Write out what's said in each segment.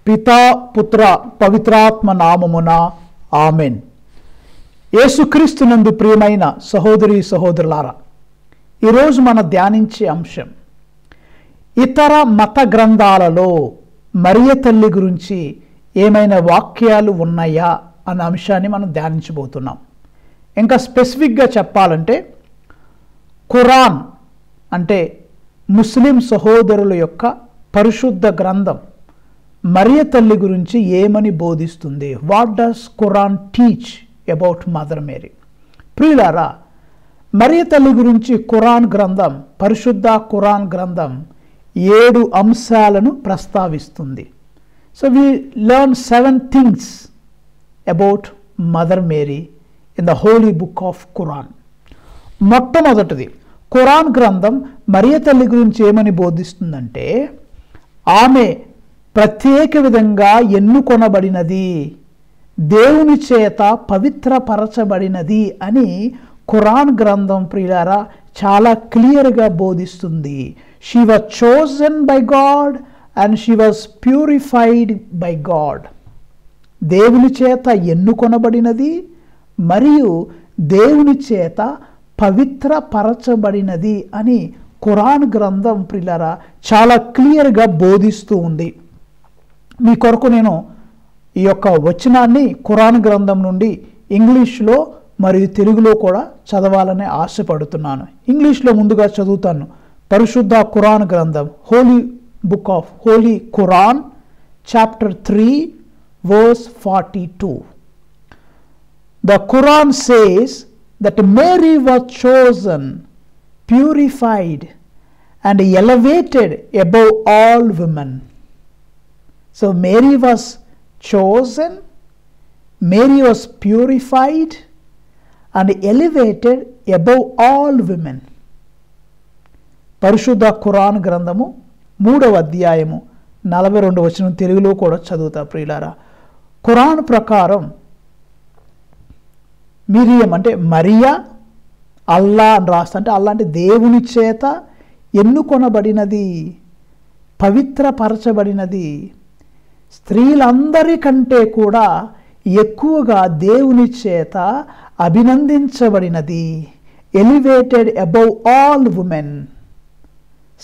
పితా పుత్ర పవిత్రాత్మ నామమున ఆమెన్. యేసుక్రీస్తునందు ప్రియమైన సహోదరి సహోదరులారా, ఈరోజు మనం ధ్యానించే అంశం ఇతర మత గ్రంథాలలో మరియ తల్లి గురించి ఏమైనా వాక్యాలు ఉన్నాయా అన్న అంశాన్ని మనం ధ్యానించబోతున్నాం. ఇంకా స్పెసిఫిక్గా చెప్పాలంటే ఖురాన్ అంటే ముస్లిం సహోదరుల యొక్క పరిశుద్ధ గ్రంథం మరియ తల్లి గురించి ఏమని బోధిస్తుంది? What does Quran teach about mother Mary? ప్రియులారా, మరియ తల్లి గురించి ఖురాన్ గ్రంథం, పరిశుద్ధ ఖురాన్ గ్రంథం 7 అంశాలను ప్రస్తావిస్తుంది. So we learn 7 things about mother Mary in the holy book of Quran. మొట్టమొదటిది, ఖురాన్ గ్రంథం మరియ తల్లి గురించి ఏమని బోధిస్తుందంటే ఆమె ప్రత్యేక విధంగా ఎన్నుకొనబడినది, దేవుని చేత పవిత్రపరచబడినది అని ఖురాన్ గ్రంథం ప్రియులారా చాలా క్లియర్గా బోధిస్తుంది. She was chosen by God and she was purified by God. దేవుని చేత ఎన్నుకొనబడినది మరియు దేవుని చేత పవిత్రపరచబడినది అని ఖురాన్ గ్రంథం ప్రియులారా చాలా క్లియర్గా బోధిస్తూ ఉంది. మీ కొరకు నేను ఈ యొక్క వచనాన్ని ఖురాన్ గ్రంథం నుండి ఇంగ్లీష్లో మరియు తెలుగులో కూడా చదవాలని ఆశపడుతున్నాను. ఇంగ్లీష్లో ముందుగా చదువుతాను. పరిశుద్ధ ఖురాన్ గ్రంథం, Holi Quran chapter 3 verse 42. The Quran says that Mary was chosen, purified and elevated above all women. So Mary was chosen, Mary was purified and elevated above all women. పరిశుద్ధ ఖురాన్ గ్రంథము 3వ అధ్యాయము 42వ వచనం తెలుగులో కూడా చదువుతా ప్రియులారా. ఖురాన్ ప్రకారం మిరియం అంటే మరియా, అల్లా అని రాస్తా, అంటే అల్లా అంటే దేవుని చేత ఎన్నుకొనబడినది, పవిత్రపరచబడినది, స్త్రీలందరికంటే కూడా ఎక్కువగా దేవుని చేత అభినందించబడినది, ఎలివేటెడ్ అబౌవ్ ఆల్ ఉమెన్,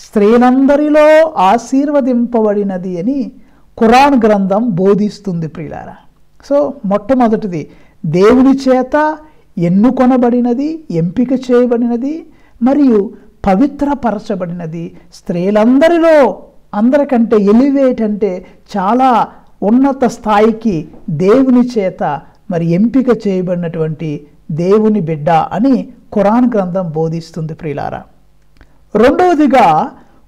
స్త్రీలందరిలో ఆశీర్వదింపబడినది అని ఖురాన్ గ్రంథం బోధిస్తుంది ప్రియులారా. సో మొట్టమొదటిది దేవుని చేత ఎన్నుకొనబడినది, ఎంపిక చేయబడినది మరియు పవిత్రపరచబడినది, స్త్రీలందరిలో అందరికంటే ఎలివేట్ అంటే చాలా ఉన్నత స్థాయికి దేవుని చేత మరి ఎంపిక చేయబడినటువంటి దేవుని బిడ్డ అని ఖురాన్ గ్రంథం బోధిస్తుంది ప్రియులారా. రెండవదిగా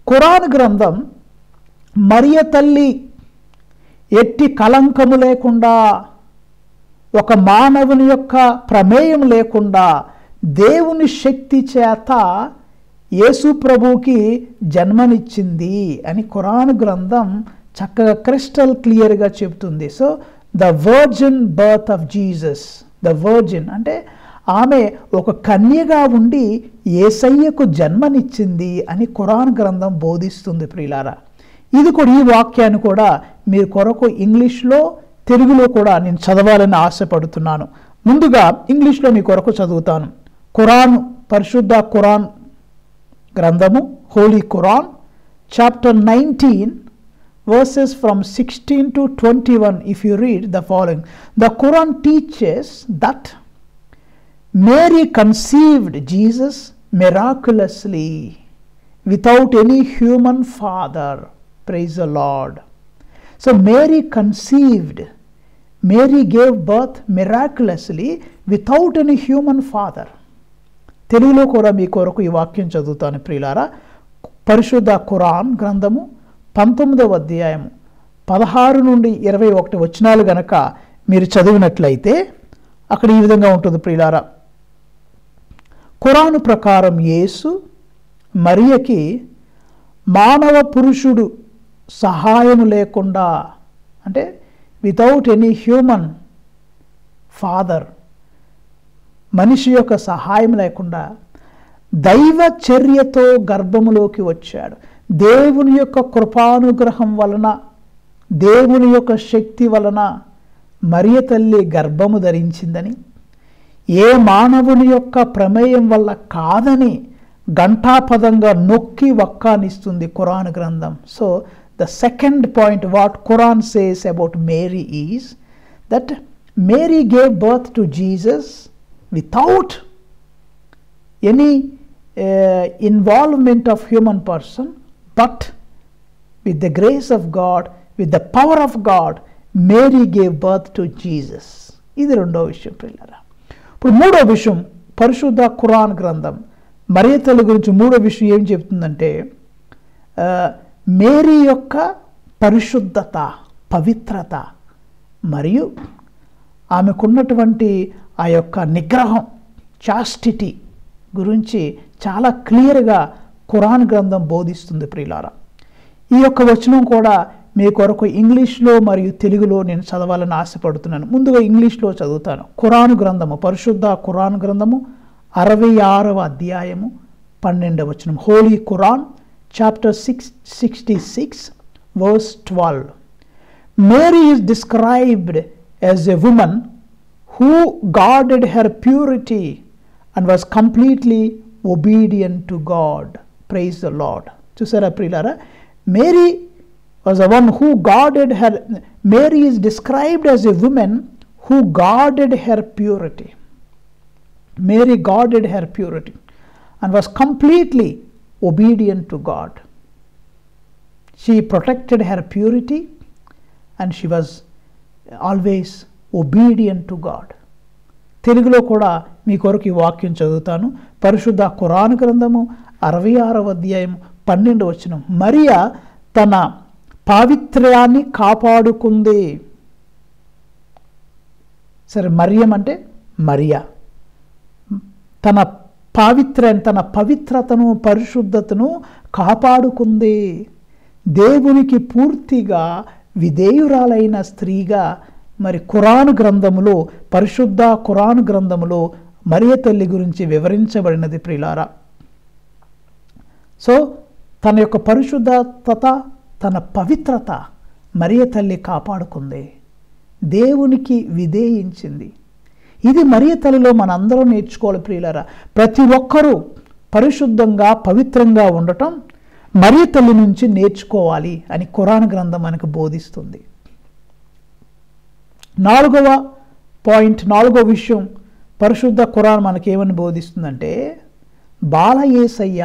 ఖురాన్ గ్రంథం మరియ తల్లి ఎట్టి కలంకము లేకుండా, ఒక మానవుని యొక్క ప్రమేయం లేకుండా దేవుని శక్తి చేత యేసు ప్రభువుకి జన్మనిచ్చింది అని ఖురాన్ గ్రంథం చక్కగా క్రిస్టల్ క్లియర్గా చెబుతుంది. So the virgin birth of Jesus, the virgin అంటే ఆమె ఒక కన్యగా ఉండి యేసయ్యకు జన్మనిచ్చింది అని ఖురాన్ గ్రంథం బోధిస్తుంది ప్రియులారా. ఇది కూడా, ఈ వాక్యాన్ని కూడా మీరు కొరకు ఇంగ్లీష్లో తెలుగులో కూడా నేను చదవాలని ఆశపడుతున్నాను. ముందుగా ఇంగ్లీష్లో మీ కొరకు చదువుతాను. ఖురాన్, పరిశుద్ధ ఖురాన్ గ్రంథము, holy Quran chapter 19 verses from 16 to 21. If you read the following, the Quran teaches that Mary conceived Jesus miraculously without any human father. Praise the Lord. So Mary conceived, Mary gave birth miraculously without any human father. తెలుగులో కూడా మీ కొరకు ఈ వాక్యం చదువుతాను ప్రియులారా. పరిశుద్ధ Quran గ్రంథము 19వ అధ్యాయము 16 నుండి 21 వచనాలు గనక మీరు చదివినట్లయితే అక్కడ ఈ విధంగా ఉంటుంది ప్రియులారా. ఖురాను ప్రకారం యేసు మరియకి మానవ పురుషుడు సహాయం లేకుండా, అంటే వితౌట్ ఎనీ హ్యూమన్ ఫాదర్, మనిషి యొక్క సహాయం లేకుండా దైవ చర్యతో గర్భములోకి వచ్చాడు. దేవుని యొక్క కృపానుగ్రహం వలన దేవుని యొక్క శక్తి వలన మరియ తల్లి గర్భము ధరించిందని, ఏ మానవుని యొక్క ప్రమేయం వల్ల కాదని ఘంటాపదంగా నొక్కి వక్కానిస్తుంది ఖురాన్ గ్రంథం. So the second point what Quran says about Mary is that Mary gave birth to Jesus without any involvement of human person, but with the grace of God, with the power of God, Mary gave birth to Jesus. ఇది రెండో విషయం ప్రియులారా. ఇప్పుడు మూడో విషయం, పరిశుద్ధ ఖురాన్ గ్రంథం మరియ తల్లి గురించి మూడో విషయం ఏం చెప్తుందంటే, మేరీ యొక్క పరిశుద్ధత, పవిత్రత మరియు ఆమెకున్నటువంటి ఆ యొక్క నిగ్రహం, చాస్టిటీ గురించి చాలా క్లియర్గా ఖురాన్ గ్రంథం బోధిస్తుంది ప్రియులారా. ఈ యొక్క వచనం కూడా మీ కొరకు ఇంగ్లీష్లో మరియు తెలుగులో నేను చదవాలని ఆశపడుతున్నాను. ముందుగా ఇంగ్లీష్లో చదువుతాను. ఖురాన్ గ్రంథము, పరిశుద్ధ ఖురాన్ గ్రంథము 66వ అధ్యాయము 12వ వచనం. Holy Quran chapter 66 verse 12. Mary is described as a woman who guarded her purity and was completely obedient to God. Praise the Lord. చూసారా ప్రియులారా, Mary was the one who guarded her. Mary is described as a woman who guarded her purity. Mary guarded her purity and was completely obedient to God. She protected her purity and she was always obedient to God. తెలుగులో కూడా మీ కొరకు ఈ వాక్యం చదువుతాను. పరిశుద్ధ Quran గ్రంథము 66వ అధ్యాయం 12వ వచనం. మరియా తన పావిత్ర్యాన్ని కాపాడుకుంది. సరే, మరియం అంటే మరియా తన తన పవిత్రతను, పరిశుద్ధతను కాపాడుకుంది. దేవునికి పూర్తిగా విధేయురాలైన స్త్రీగా మరి ఖురాన్ గ్రంథములో, పరిశుద్ధ ఖురాన్ గ్రంథములో మరియ తల్లి గురించి వివరించబడినది ప్రియులారా. సో తన యొక్క పరిశుద్ధత, తన పవిత్రత మరియ తల్లి కాపాడుకుంది, దేవునికి విధేయించింది. ఇది మరియ తల్లిలో మనందరం నేర్చుకోవాలి ప్రియులారా. ప్రతి ఒక్కరూ పరిశుద్ధంగా, పవిత్రంగా ఉండటం మరియ తల్లి నుంచి నేర్చుకోవాలి అని ఖురాన్ గ్రంథం మనకు బోధిస్తుంది. నాలుగవ పాయింట్, నాలుగో విషయం, పరిశుద్ధ ఖురాన్ మనకేమని బోధిస్తుందంటే, బాల యేసయ్య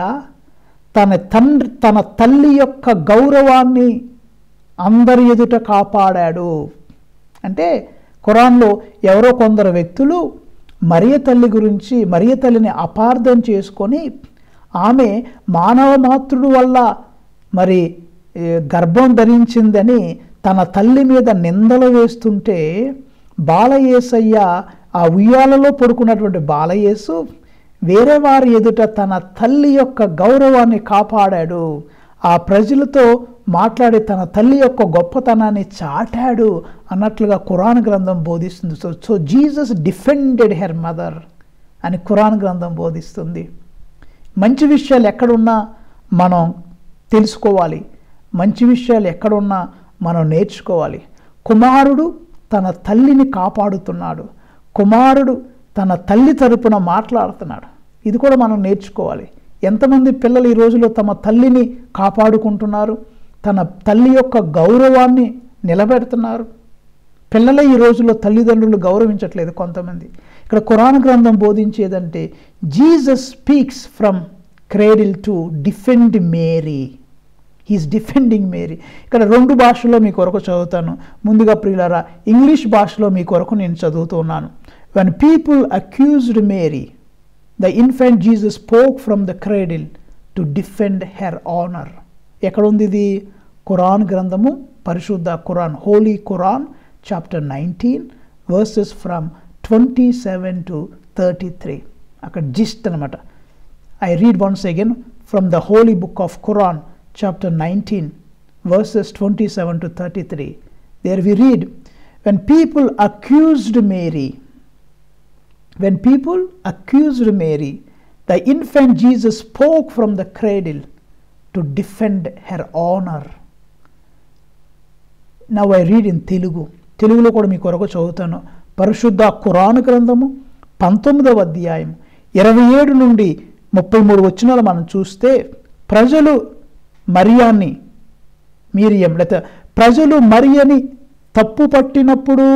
తన తల్లి యొక్క గౌరవాన్ని అందరి ఎదుట కాపాడాడు. అంటే ఖురాన్లో ఎవరో కొందరు వ్యక్తులు మరియ తల్లి గురించి, మరియ తల్లిని అపార్థం చేసుకొని ఆమె మానవ మాతృడు వల్ల మరి గర్భం ధరించిందని తన తల్లి మీద నిందలు వేస్తుంటే, బాలయేసయ్య ఆ ఉయ్యాలలో పడుకున్నటువంటి బాలయేసు వేరే వారి ఎదుట తన తల్లి యొక్క గౌరవాన్ని కాపాడాడు. ఆ ప్రజలతో మాట్లాడి తన తల్లి యొక్క గొప్పతనాన్ని చాటాడు అన్నట్లుగా ఖురాన్ గ్రంథం బోధిస్తుంది. So Jesus defended her mother అని ఖురాన్ గ్రంథం బోధిస్తుంది. మంచి విషయాలు ఎక్కడున్నా మనం తెలుసుకోవాలి, మంచి విషయాలు ఎక్కడున్నా మనం నేర్చుకోవాలి. కుమారుడు తన తల్లిని కాపాడుతున్నాడు, కుమారుడు తన తల్లి తరపున మాట్లాడుతున్నాడు. ఇది కూడా మనం నేర్చుకోవాలి. ఎంతమంది పిల్లలు ఈ రోజులో తమ తల్లిని కాపాడుకుంటున్నారు, తన తల్లి యొక్క గౌరవాన్ని నిలబెడుతున్నారు. పిల్లలే ఈ రోజుల్లో తల్లిదండ్రులు గౌరవించట్లేదు కొంతమంది. ఇక్కడ ఖురాన్ గ్రంథం బోధించేదంటే, Jesus speaks from cradle to defend Mary. He is defending Mary. ఇక్కడ రెండు భాషల్లో మీ కొరకు చదువుతాను. ముందుగా ప్రియులారా, ఇంగ్లీష్ భాషలో మీ కొరకు నేను చదువుతున్నాను. When people accused Mary, the infant Jesus spoke from the cradle to defend her honour. ఎక్కడుంది ఇది? ఖురాన్ గ్రంథము, పరిశుద్ధ Quran, holy Quran chapter 19 verses from 27 to 33. అక్కడ జిస్ట్ అనమాట. I read once again from the holy book of Quran chapter 19 verses 27 to 33. There we read, when people accused Mary, the infant Jesus spoke from the cradle to defend her honor. Now I read in తెలుగులో కూడా మీ కొరకు చదువుతాను. పరిశుద్ధ Quran గ్రంథము 19వ అధ్యాయం 27 నుండి 33 వచనాలు మనం చూస్తే, ప్రజలు మరియని తప్పు పట్టినప్పుడు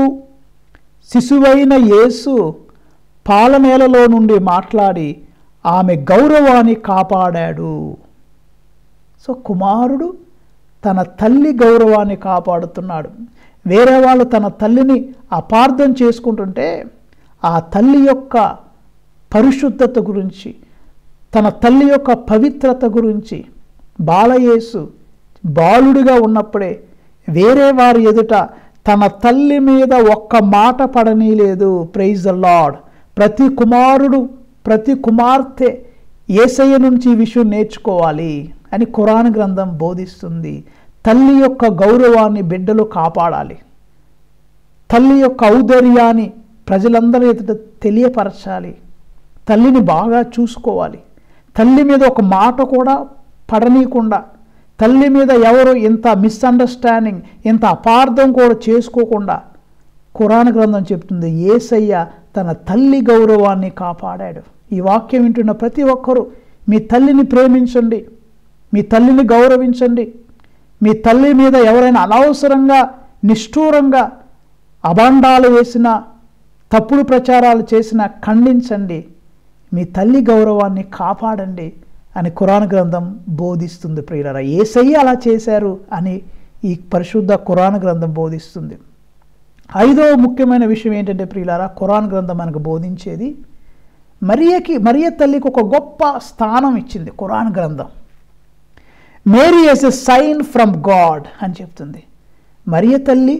శిశువైన యేసు పాలనేలలో నుండి మాట్లాడి ఆమె గౌరవాన్ని కాపాడాడు. సో కుమారుడు తన తల్లి గౌరవాన్ని కాపాడుతున్నాడు. వేరే వాళ్ళు తన తల్లిని అపార్థం చేసుకుంటుంటే ఆ తల్లి యొక్క పరిశుద్ధత గురించి, తన తల్లి యొక్క పవిత్రత గురించి బాలయేసు బాలుడిగా ఉన్నప్పుడే వేరే వారి ఎదుట తన తల్లి మీద ఒక్క మాట పడనీలేదు. Praise the lord. ప్రతి కుమారుడు, ప్రతి కుమార్తె యేసయ్య నుంచి ఈ విషయం నేర్చుకోవాలి అని ఖురాన్ గ్రంథం బోధిస్తుంది. తల్లి యొక్క గౌరవాన్ని బిడ్డలు కాపాడాలి. తల్లి యొక్క ఔదార్యాన్ని ప్రజలందరి ఎదుట తెలియపరచాలి. తల్లిని బాగా చూసుకోవాలి. తల్లి మీద ఒక మాట కూడా పడనీయకుండా, తల్లి మీద ఎవరు ఇంత మిస్అండర్స్టాండింగ్, ఇంత అపార్థం కూడా చేసుకోకుండా ఖురాన్ గ్రంథం చెప్తుంది యేసయ్య తన తల్లి గౌరవాన్ని కాపాడాడు. ఈ వాక్యం వింటున్న ప్రతి ఒక్కరూ మీ తల్లిని ప్రేమించండి, మీ తల్లిని గౌరవించండి. మీ తల్లి మీద ఎవరైనా అనవసరంగా నిష్ఠూరంగా అభాండాలు వేసినా, తప్పుడు ప్రచారాలు చేసినా ఖండించండి. మీ తల్లి గౌరవాన్ని కాపాడండి అని ఖురాన్ గ్రంథం బోధిస్తుంది. ప్రియులారా, యేసయ్య అలా చేశారు అని ఈ పరిశుద్ధ ఖురాన్ గ్రంథం బోధిస్తుంది. 5వ ముఖ్యమైన విషయం ఏంటంటే ప్రియులారా, ఖురాన్ గ్రంథం మనకు బోధించేది మరియ తల్లికి ఒక గొప్ప స్థానం ఇచ్చింది ఖురాన్ గ్రంథం. Mary as a sign from God అని చెప్తుంది. మరియ తల్లి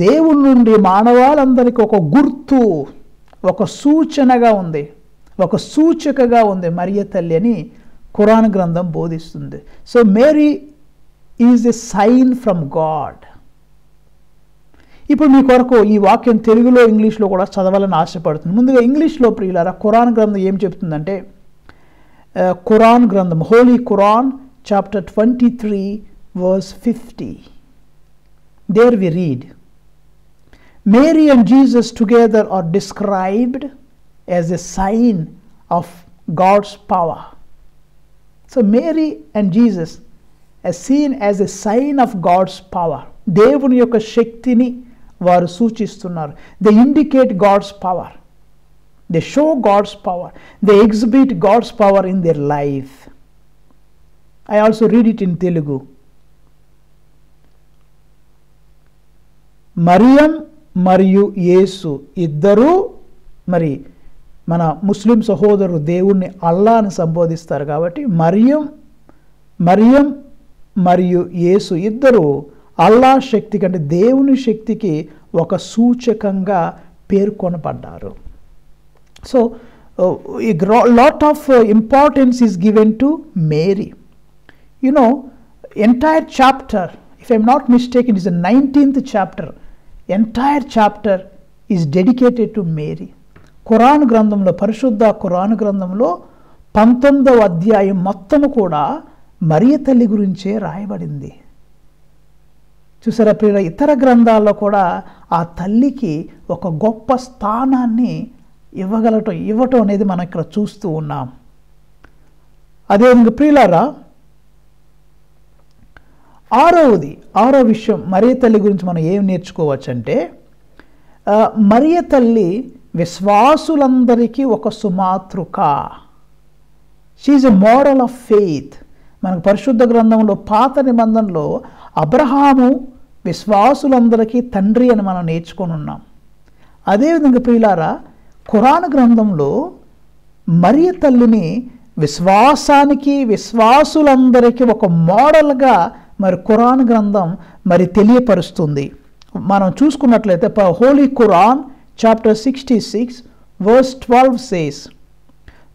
దేవుడి నుండి మానవాళందరికీ ఒక గుర్తు, ఒక సూచనగా ఉంది, ఒక సూచికగా ఉంది మరియ తల్లి అని ఖురాన్ గ్రంథం బోధిస్తుంది. So Mary is a sign from God. ఇప్పుడు మీ కొరకు ఈ వాక్యం తెలుగులో ఇంగ్లీష్లో కూడా చదవాలని ఆశపడుతుంది. ముందుగా ఇంగ్లీష్లో ప్రియులారా ఖురాన్ గ్రంథం ఏం చెప్తుందంటే, ఖురాన్ గ్రంథం Holi Quran chapter 23 verse 50. There we read, Mary and Jesus together are described as a sign of God's power. So Mary and Jesus are seen as a sign of God's power. దేవుని యొక్క శక్తిని వారు సూచిస్తున్నారు. They indicate God's power. They show God's power. They exhibit God's power in their life. I also read it in Telugu. Mariam మరియు యేసు ఇద్దరూ, మరి మన ముస్లిం సహోదరులు దేవుణ్ణి అల్లా అని సంబోధిస్తారు కాబట్టి మరియం మరియు యేసు ఇద్దరు అల్లా శక్తి కంటే దేవుని శక్తికి ఒక సూచకంగా పేర్కొనబడ్డారు. So lot of importance is given to Mary. You know, entire chapter, if I'm not mistaken, is the 19th chapter. Entire chapter is dedicated to Mary. Quran గ్రంథంలో, పరిశుద్ధ ఖురాన్ గ్రంథంలో 19వ అధ్యాయం మొత్తము కూడా మరియ తల్లి గురించే రాయబడింది. చూసారా ప్రియుల, ఇతర గ్రంథాల్లో కూడా ఆ తల్లికి ఒక గొప్ప స్థానాన్ని ఇవ్వటం అనేది మనం ఇక్కడ చూస్తూ ఉన్నాం. అదేవిధంగా ప్రియులారా, ఆరో విషయం మరియ తల్లి గురించి మనం ఏం నేర్చుకోవచ్చు అంటే, మరియ తల్లి విశ్వాసులందరికీ ఒక సుమాతృక. She is a model of faith. మనకు పరిశుద్ధ గ్రంథంలో పాత నిబంధనలో అబ్రహాము విశ్వాసులందరికీ తండ్రి అని మనం నేర్చుకొని ఉన్నాం. అదేవిధంగా ప్రియులారా, ఖురాన్ గ్రంథంలో మరియ తల్లిని విశ్వాసానికి, విశ్వాసులందరికీ ఒక మోడల్గా మరి ఖురాన్ గ్రంథం మరి తెలియపరుస్తుంది. మనం చూసుకున్నట్లయితే Holi Quran chapter 66 verse 12 says,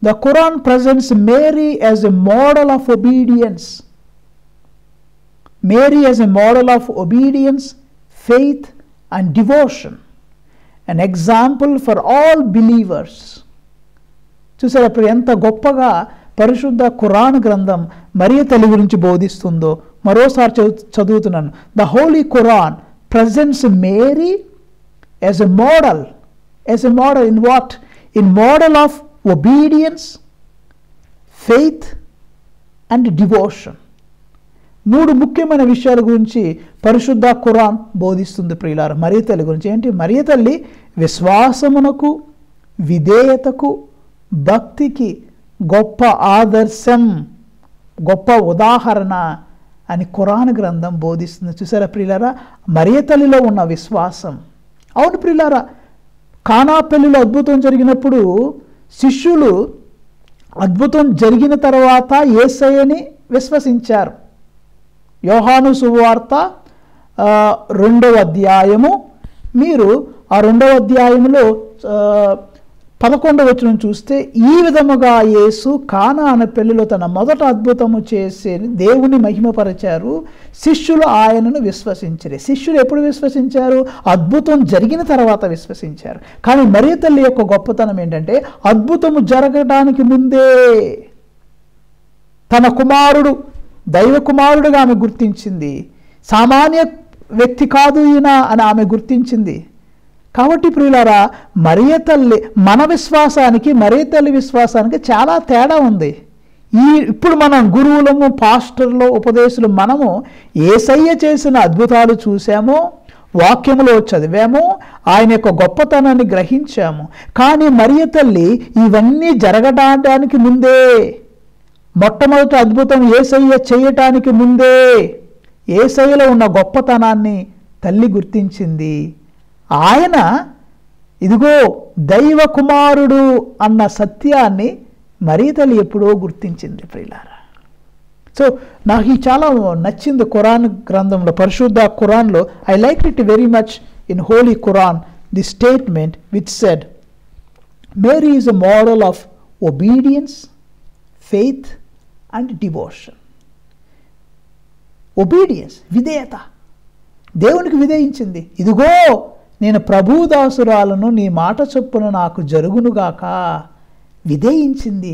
the Quran presents Mary as a model of obedience. Mary as a model of obedience, faith and devotion, an example for all believers. చూసారా ఎంత గొప్పగా పరిశుద్ధ ఖురాన్ గ్రంథం మరియ తల్లి గురించి బోధిస్తుందో. మరోసారి చదువుతున్నాను. The holy Quran presents Mary as a model. As a model in what? In model of obedience, faith and devotion. 3 ముఖ్యమైన విషయాల గురించి పరిశుద్ధ ఖురాన్ బోధిస్తుంది ప్రియులారా. మరియ తల్లి గురించి ఏంటి? మరియ తల్లి విశ్వాసమునకు, విధేయతకు, భక్తికి గొప్ప ఆదర్శం, గొప్ప ఉదాహరణ అని ఖురాన్ గ్రంథం బోధిస్తుంది. చూసారా ప్రియులారా, మరియ తల్లిలో ఉన్న విశ్వాసం. అవును ప్రియులారా, కానా పెళ్లిలో అద్భుతం జరిగినప్పుడు శిష్యులు అద్భుతం జరిగిన తర్వాత యేసయ్యని విశ్వసించారు. యోహాను సువార్త 2వ అధ్యాయము, మీరు ఆ 2వ అధ్యాయంలో 11వ వచనం చూస్తే, ఈ విధముగా యేసు కానా అనే పెళ్లిలో తన మొదట అద్భుతము చేసి దేవుని మహిమపరిచారు, శిష్యులు ఆయనను విశ్వసించరు. శిష్యులు ఎప్పుడు విశ్వసించారు? అద్భుతం జరిగిన తర్వాత విశ్వసించారు. కానీ మరియ తల్లి యొక్క గొప్పతనం ఏంటంటే, అద్భుతము జరగడానికి ముందే తన కుమారుడు దైవ కుమారుడుగా ఆమె గుర్తించింది. సామాన్య వ్యక్తి కాదు ఈయన అని ఆమె గుర్తించింది. కాబట్టి ప్రియులారా, మరియ తల్లి మన విశ్వాసానికి, మరియ తల్లి విశ్వాసానికి చాలా తేడా ఉంది. ఇప్పుడు మనం గురువులము, పాస్టర్లు, ఉపదేశులు మనము యేసయ్య చేసిన అద్భుతాలు చూసాము, వాక్యములో చదివాము, ఆయన యొక్క గొప్పతనాన్ని గ్రహించాము. కానీ మరియ తల్లి ఇవన్నీ జరగడానికి ముందే, మొట్టమొదటి అద్భుతం యేసయ్య చేయటానికి ముందే యేసయ్యలో ఉన్న గొప్పతనాన్ని తల్లి గుర్తించింది. ఆయన ఇదిగో దైవ కుమారుడు అన్న సత్యాన్ని మరియ తల్లి ఎప్పుడో గుర్తించింది ప్రియులారా. సో నాకు ఈ చాలా నచ్చింది ఖురాన్ గ్రంథంలో, పరిశుద్ధ ఖురాన్లో. I like it very much in holy Quran, the statement which said, Mary is a model of obedience, faith and devotion. Obedience, విధేయత, దేవునికి విధేయించింది. ఇదిగో నేను ప్రభుదాసురాలను, నీ మాట చొప్పున నాకు జరుగునుగాక. విధేయించింది,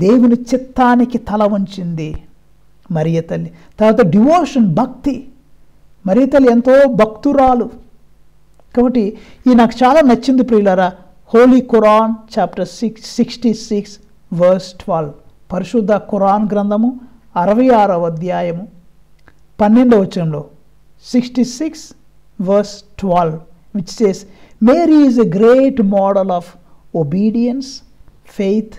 దేవుని చిత్తానికి తల వంచింది మరియ తల్లి. తర్వాత డివోషన్, భక్తి. మరియ తల్లి ఎంతో భక్తురాలు. కాబట్టి ఇది నాకు చాలా నచ్చింది ప్రియులారా. Holy Quran chapter 66 verse 12. పరిశుద్ధ ఖురాన్ గ్రంథము 66వ అధ్యాయము 12వ వచనంలో 66 verse 12, which says, Mary is a great model of obedience, faith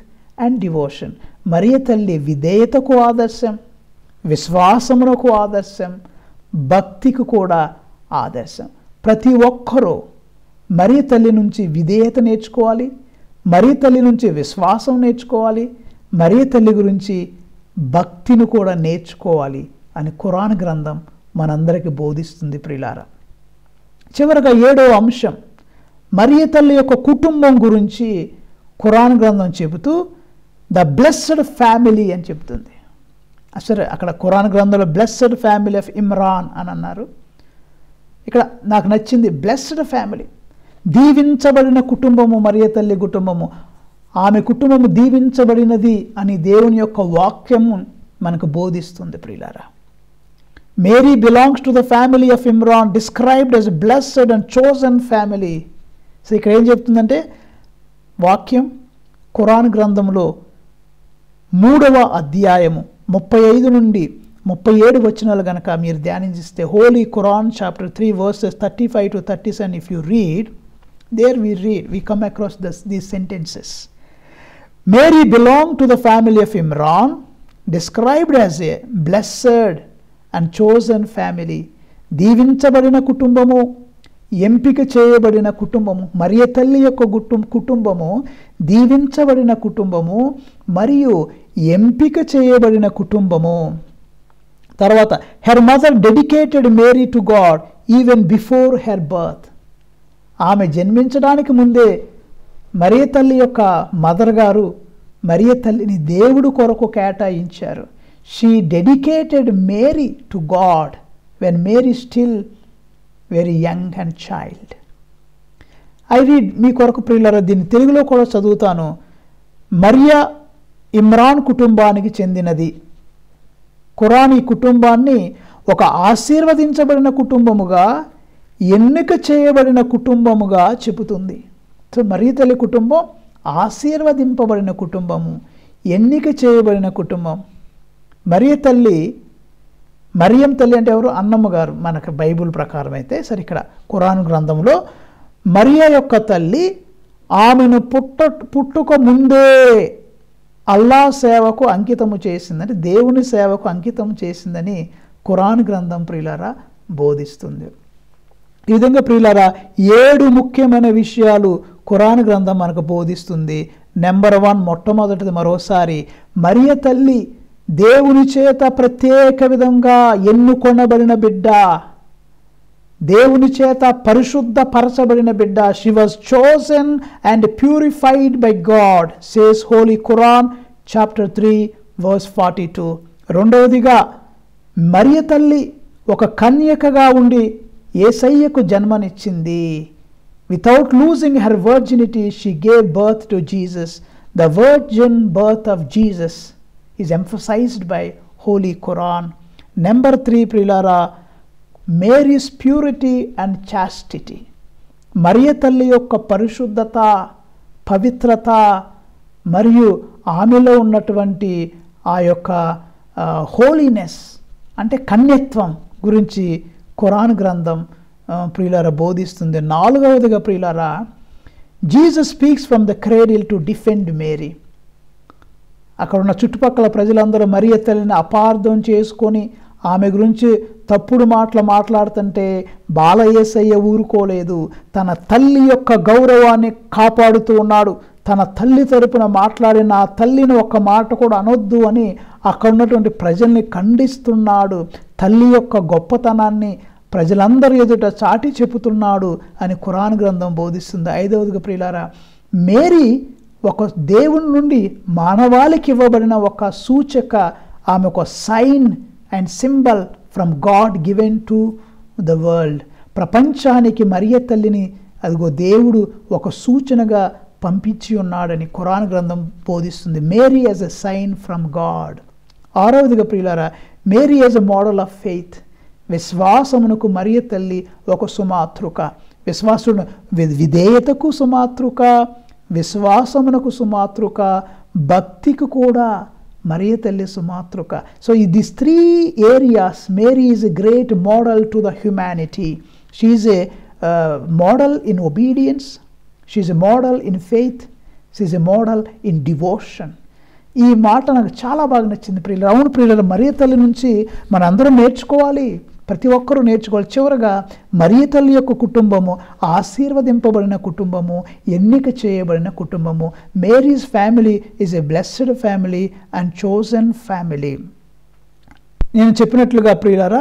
and devotion. మరియ తల్లి విధేయతకు ఆదర్శం, విశ్వాసమునకు ఆదర్శం, భక్తికి కూడా ఆదర్శం. ప్రతి ఒక్కరూ మరియ తల్లి నుంచి విధేయత నేర్చుకోవాలి, మరియ తల్లి నుంచి విశ్వాసం నేర్చుకోవాలి, మరియ తల్లి గురించి భక్తిని కూడా నేర్చుకోవాలి అని ఖురాన్ గ్రంథం మనందరికీ బోధిస్తుంది ప్రియులారా. చివరగా 7వ అంశం, మరియ తల్లి యొక్క కుటుంబం గురించి ఖురాన్ గ్రంథం చెబుతూ ద బ్లెస్డ్ ఫ్యామిలీ అని చెబుతుంది. అసలు అక్కడ ఖురాన్ గ్రంథంలో బ్లెస్డ్ ఫ్యామిలీ ఆఫ్ ఇమ్రాన్ అని అన్నారు. ఇక్కడ నాకు నచ్చింది బ్లెస్డ్ ఫ్యామిలీ, దీవించబడిన కుటుంబము మరియ తల్లి కుటుంబము. ఆమె కుటుంబము దీవించబడినది అని దేవుని యొక్క వాక్యము మనకు బోధిస్తుంది ప్రియులారా. Mary belongs to the family of Imran, described as a blessed and chosen family. So ఇక్కడ ఏం చెప్తుందంటే వాక్యం ఖురాన్ గ్రంథంలో 3వ అధ్యాయము 35 నుండి 37 వచనాలు కనుక మీరు ధ్యానించిస్తే, Holi Quran chapter 3 verses 35 to 37, if you read, there we come across these sentences. Mary belonged to the family of Imran, described as a blessed and chosen family. దీవించబడిన కుటుంబము, ఎంపిక చేయబడిన కుటుంబము. మరియ తల్లి యొక్క కుటుంబము దీవించబడిన కుటుంబము మరియు ఎంపిక చేయబడిన కుటుంబము. తర్వాత her mother dedicated Mary to God even before her birth. ఆమె జన్మించడానికి ముందే మరియ తల్లి యొక్క మదర్ గారు మరియ తల్లిని దేవుడు కొరకు కేటాయించారు. She dedicated Mary to God when Mary still very young and child. I read, మీ కొరకు ప్రియులారా, దీన్ని తెలుగులో కూడా చదువుతాను. మరియా ఇమ్రాన్ కుటుంబానికి చెందినది. ఖురాన్ ఈ కుటుంబాన్ని ఒక ఆశీర్వదించబడిన కుటుంబముగా, ఎన్నిక చేయబడిన కుటుంబముగా చెబుతుంది. సో మరియ తల్లి కుటుంబం ఆశీర్వదింపబడిన కుటుంబము, ఎన్నిక చేయబడిన కుటుంబం. మరియ తల్లి, మరియం తల్లి అంటే ఎవరు? అన్నమ్మ గారు మనకు బైబుల్ ప్రకారం అయితే. సరే, ఇక్కడ ఖురాన్ గ్రంథంలో మరియ యొక్క తల్లి ఆమెను పుట్టుక ముందే అల్లా సేవకు అంకితము చేసిందని, దేవుని సేవకు అంకితం చేసిందని ఖురాన్ గ్రంథం ప్రియులారా బోధిస్తుంది. ఈ విధంగా ప్రియులారా 7 ముఖ్యమైన విషయాలు ఖురాన్ గ్రంథం మనకు బోధిస్తుంది. నెంబర్ 1, మొట్టమొదటిది మరోసారి, మరియ తల్లి దేవుని చేత ప్రత్యేక విధంగా ఎన్నుకొనబడిన బిడ్డ, దేవుని చేత పరిశుద్ధపరచబడిన బిడ్డ. She was chosen and purified by God, says holy Quran chapter 3 verse 42. రెండవదిగా, మరియ తల్లి ఒక కన్యకగా ఉండి యేసయ్యకు జన్మనిచ్చింది. Without losing her virginity she gave birth to Jesus. The virgin birth of Jesus is emphasised by holy Quran. Number 3 ప్రియులారా, Mary's purity and chastity. మరియ తల్లి యొక్క పరిశుద్ధత, పవిత్రత మరియు ఆమెలో ఉన్నటువంటి ఆ యొక్క హోలీనెస్ అంటే కన్యత్వం గురించి ఖురాన్ గ్రంథం ప్రియులారా బోధిస్తుంది. 4వదిగా ప్రియులారా, Jesus speaks from the cradle to defend Mary. అక్కడ ఉన్న చుట్టుపక్కల ప్రజలందరూ మరియ తల్లిని అపార్థం చేసుకొని ఆమె గురించి తప్పుడు మాట్లాడుతుంటే బాలయేసయ్య ఊరుకోలేదు. తన తల్లి యొక్క గౌరవాన్ని కాపాడుతూ ఉన్నాడు. తన తల్లి తరపున మాట్లాడి నా తల్లిని ఒక్క మాట కూడా అనొద్దు అని అక్కడ ఉన్నటువంటి ప్రజల్ని ఖండిస్తున్నాడు. తల్లి యొక్క గొప్పతనాన్ని ప్రజలందరి ఎదుట చాటి చెబుతున్నాడు అని ఖురాన్ గ్రంథం బోధిస్తుంది. 5వదిగా ప్రియులారా, మేరీ ఒక దేవుని నుండి మానవాళికి ఇవ్వబడిన ఒక సూచక, ఆమె ఒక sign and symbol from God given to the world. ప్రపంచానికి మరియ తల్లిని అదిగో దేవుడు ఒక సూచనగా పంపించి ఉన్నాడని ఖురాన్ గ్రంథం బోధిస్తుంది. Mary as a sign from God. 6వదిగా ప్రియులారా, Mary as a model of faith. విశ్వాసమునకు మరియ తల్లి ఒక సుమాతృక. విశ్వాసుడు విధేయతకు సుమాతృక, విశ్వాసమునకు సుమాతృక, భక్తికి కూడా మరియ తల్లి సుమాతృక. సో ఈ this 3 areas Mary is a great model to the humanity. She is a model in obedience, she is a model in faith, she is a model in devotion. ఈ మాట నాకు చాలా బాగా నచ్చింది ప్రియులు. అవును ప్రియులు, మరియ తల్లి నుంచి మనందరం నేర్చుకోవాలి, ప్రతి ఒక్కరూ నేర్చుకోవాలి. చివరగా మరియ తల్లి యొక్క కుటుంబము ఆశీర్వదింపబడిన కుటుంబము, ఎన్నిక చేయబడిన కుటుంబము. Mary's family is a blessed family and chosen family. నేను చెప్పినట్లుగా ప్రియులారా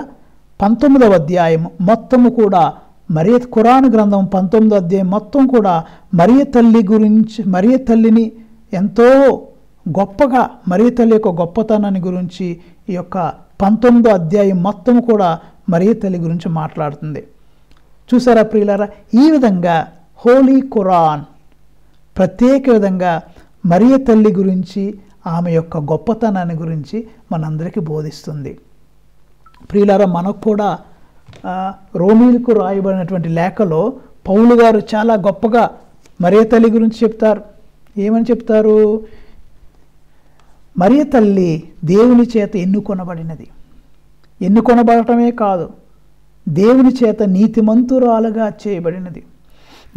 19వ అధ్యాయం మొత్తము కూడా ఖురాన్ గ్రంథం 19వ అధ్యాయం మొత్తం కూడా మరియ తల్లి గురించి, మరియ తల్లిని ఎంతో గొప్పగా, మరియ తల్లి యొక్క గొప్పతనాన్ని గురించి ఈ యొక్క 19వ అధ్యాయం మొత్తం కూడా మరియ తల్లి గురించి మాట్లాడుతుంది. చూసారా ప్రియులారా, ఈ విధంగా హోలీ ఖురాన్ ప్రత్యేక విధంగా మరియ తల్లి గురించి, ఆమె యొక్క గొప్పతనాన్ని గురించి మనందరికీ బోధిస్తుంది. ప్రియులారా, మనకు కూడా రోమీలకు రాయబడినటువంటి లేఖలో పౌలు గారు చాలా గొప్పగా మరియ తల్లి గురించి చెప్తారు. ఏమని చెప్తారు? మరియ తల్లి దేవుని చేత ఎన్నుకొనబడినది. ఎన్నుకొనబడటమే కాదు, దేవుని చేత నీతిమంతురాలుగా చేయబడినది.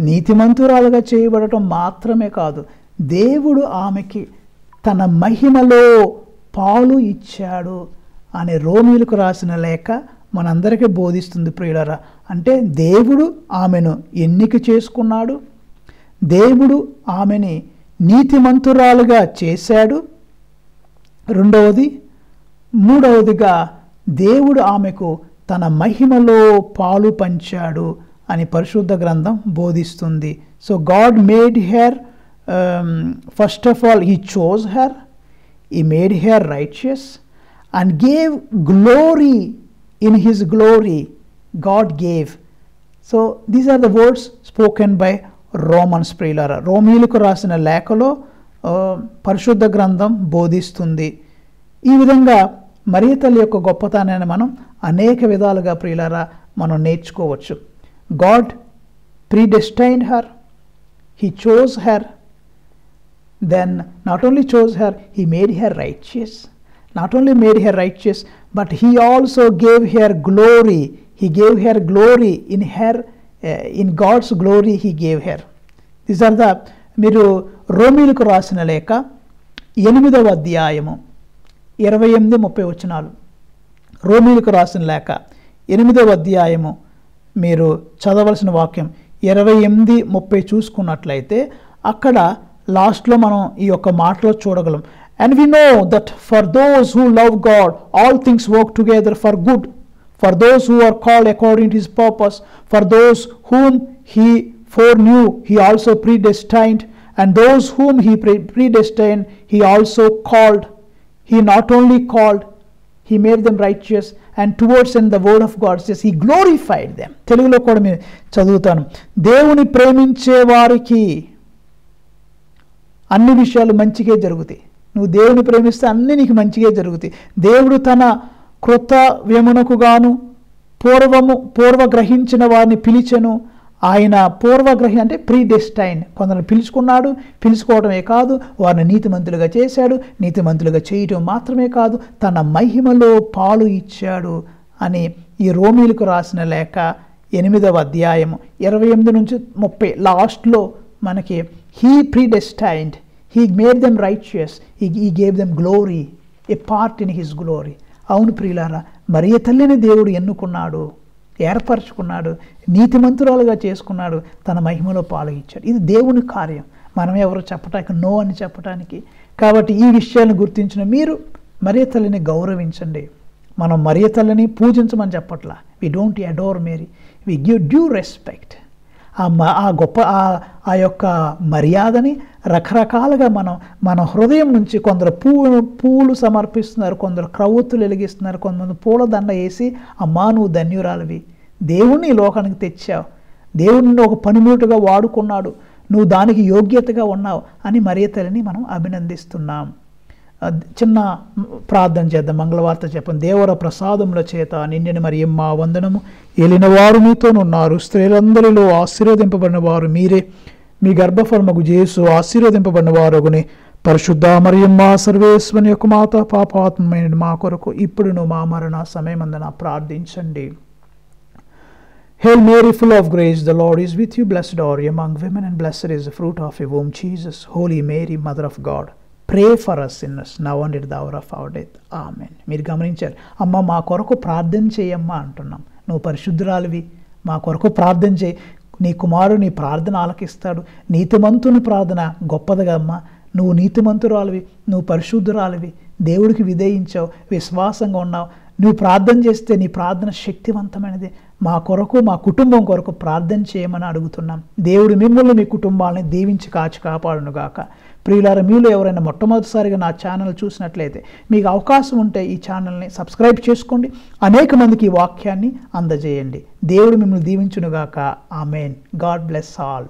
నీతిమంతురాలుగా చేయబడటం మాత్రమే కాదు, దేవుడు ఆమెకి తన మహిమలో పాలు ఇచ్చాడు అనే రోమీలకు రాసిన లేఖ మనందరికీ బోధిస్తుంది ప్రియులారా. అంటే దేవుడు ఆమెను ఎన్నిక చేసుకున్నాడు, దేవుడు ఆమెని నీతిమంతురాలుగా చేశాడు. మూడవదిగా దేవుడు ఆమెకు తన మహిమలో పాలు పంచాడు అని పరిశుద్ధ గ్రంథం బోధిస్తుంది. So God made her, first of all he chose her, he made her righteous and gave glory. In his glory God gave. So these are the words spoken by Romans ప్రియులారా. రోమీలకు రాసిన లేఖలో పరిశుద్ధ గ్రంథం బోధిస్తుంది. ఈ విధంగా మరియ తల్లి యొక్క గొప్పతనాన్ని మనం అనేక విధాలుగా ప్రియులారా మనం నేర్చుకోవచ్చు. God predestined her, he chose her, then not only chose her, he made her righteous. Not only made her righteous, but he also gave her glory. He gave her glory in God's glory he gave her. These are the మీరు రోమీలకు రాసిన లేఖ 8వ అధ్యాయము 28-30 వచనాలు. రోమీలకు రాసిన లేఖ 8వ అధ్యాయము మీరు చదవలసిన వాక్యం 28-30 చూసుకున్నట్లయితే అక్కడ లాస్ట్లో మనం ఈ యొక్క మాటలో చూడగలం. And we know that for those who love God, all things work together for good, for those who are called according to his purpose, for those whom he foreknew, he also predestined, and those whom he predestined, he also called. He not only called, he made them righteous, and towards in the word of God says, he glorified them. తెలుగులో కూడా నేను చదువుతాను. దేవుని ప్రేమించే వారికి అన్ని విషయాలు మంచిగా జరుగుతాయి. నువ్వు దేవుని ప్రేమిస్తే అన్నీ నీకు మంచిగా జరుగుతాయి. దేవుడు తన కృత వ్యమునకు గాను పూర్వగ్రహించిన వారిని పిలిచెను. ఆయన పూర్వగ్రహి అంటే ప్రీడెస్టైన్, కొందరు పిలుచుకున్నాడు. పిలుచుకోవడమే కాదు, వారిని నీతిమంతులుగా చేశాడు. నీతిమంతులుగా చేయటం మాత్రమే కాదు, తన మహిమలో పాలు ఇచ్చాడు అని ఈ రోమీలకు రాసిన లేఖ 8వ అధ్యాయము 28-30 లాస్ట్లో మనకి he ప్రీడెస్టైన్డ్, he made them righteous, he gave them glory, a part in his glory. అవును ప్రియులారా, మరియ తల్లిని దేవుడు ఎన్నుకున్నాడు, ఏర్పరచుకున్నాడు, నీతిమంతురాలుగా చేసుకున్నాడు, తన మహిమలో పాల్గొచ్చాడు. ఇది దేవుని కార్యం, మనం ఎవరు చెప్పటానికి నో అని చెప్పటానికి. కాబట్టి ఈ విషయాన్ని గుర్తించిన మీరు మరియ తల్లిని గౌరవించండి. మనం మరియ తల్లిని పూజించమని చెప్పట్లా. We don't adore Mary, we give due respect. ఆ గొప్ప ఆ యొక్క మర్యాదని రకరకాలుగా మన హృదయం నుంచి కొందరు పూలు సమర్పిస్తున్నారు, కొందరు క్రొవ్వొత్తులు వెలిగిస్తున్నారు, కొంతమంది పూలదండ వేసి అమ్మా నువ్వు ధన్యురాలివి, దేవుణ్ణి ఈ లోకానికి తెచ్చావు, దేవుడిని ఒక పనిముట్టుగా వాడుకున్నాడు, నువ్వు దానికి యోగ్యతగా ఉన్నావు అని మరియ తల్లిని మనం అభినందిస్తున్నాం. చిన్న ప్రార్థన చేద్దాం. మంగళవార్త చెప్పండి. దేవర ప్రసాదముల చేత నిండిన మరియమ్మ వందనము, ఏలిన వారు మీతోనున్నారు, స్త్రీలందరిలో ఆశీర్వదింపబడిన వారు మీరే, మీ గర్భఫలమగు యేసు ఆశీర్వదింపబడిన వారగుని. పరిశుద్ధ మరియమ్మ సర్వేశ్వరుని యొక్క మాత, పాపాత్మైన మా కొరకు ఇప్పుడును మా మరణ సమయమందున ప్రార్థించండి. Hail Mary, full of grace, the Lord is with you. Blessed are you among women, and blessed is the fruit of your womb, Jesus. Holy Mary, Mother of God, pray for us sinners, now and at the hour of our death. Amen. మీరు గమనించారు, అమ్మ మా కొరకు ప్రార్థన చేయమ్మా అంటున్నాం. నువ్వు పరిశుద్ధురాలివి, మా కొరకు ప్రార్థన చేయి, నీ కుమారుడు నీ ప్రార్థన ఆలకిస్తాడు. నీతిమంతుని ప్రార్థన గొప్పదిగా అమ్మ, నువ్వు నీతిమంతురాలివి, నువ్వు పరిశుద్ధురాలివి, దేవుడికి విధేయించావు, విశ్వాసంగా ఉన్నావు. నువ్వు ప్రార్థన చేస్తే నీ ప్రార్థన శక్తివంతమైనది. మా కొరకు, మా కుటుంబం కొరకు ప్రార్థన చేయమని అడుగుతున్నాం. దేవుడు మిమ్మల్ని మీ కుటుంబాలని దీవించి కాచి కాపాడునుగాక. ప్రియులారా, మీలో ఎవరైనా మొట్టమొదటిసారిగా నా ఛానల్ చూసినట్లయితే మీకు అవకాశం ఉంటే ఈ ఛానల్ని సబ్స్క్రైబ్ చేసుకోండి, అనేక మందికి ఈ వాక్యాన్ని అందజేయండి. దేవుడు మిమ్మల్ని దీవించునుగాక. ఆమెన్. God bless all.